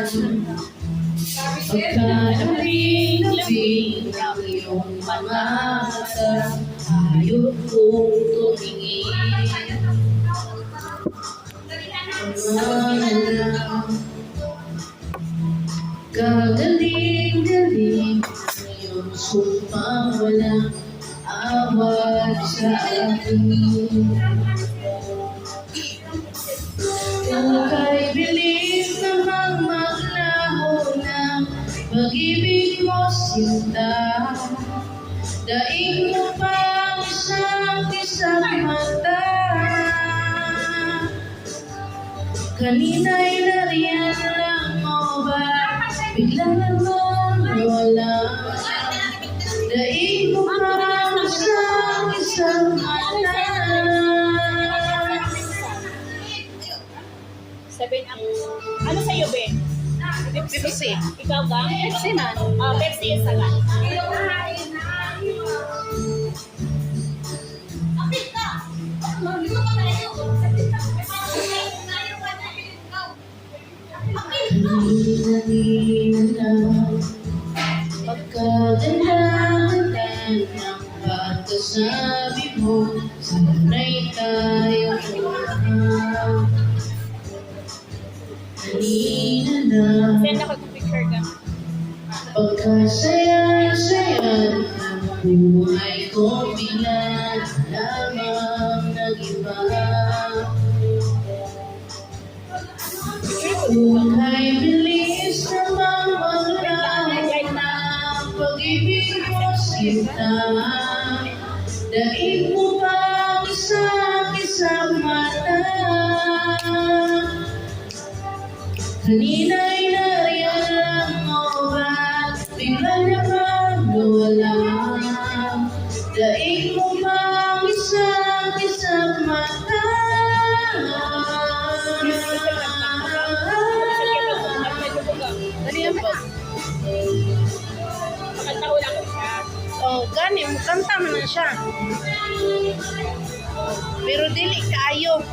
Pagkalabing-labing ang iyong mga mata, ayaw kong tumingin. Kagaling-galing ang iyong sumpang walang awat sa akin. Kung bilis namang maglaho ng pag-ibig mo sinta, daig mo pang isang mata. Kanina'y nariyan lang mo ba, bigla naman wala. Daig mo pang isang mata. Ano sa'yo, Ben? Pepsi. Ikaw ba? Pepsi man. Pepsi is salat. Hina-hina pagkaganda-ganda ng pagkasabi mo, sana'y tayo mahal. Kanina na Send ako ng picture ka. pagkasaya-saya ng buhay ko, bigla lamang nag-iba. Kung bilis namang maglaho ng pag-ibig mo sinta, daig mo pang isang mata. Kanina'y nariyan lang mo ba, bigla naman nawala. Daig mo pang isang mata. Dali yan po. Makanta ko lang siya. Oh, gani, kanta mo na siya. Pero dili kaayo.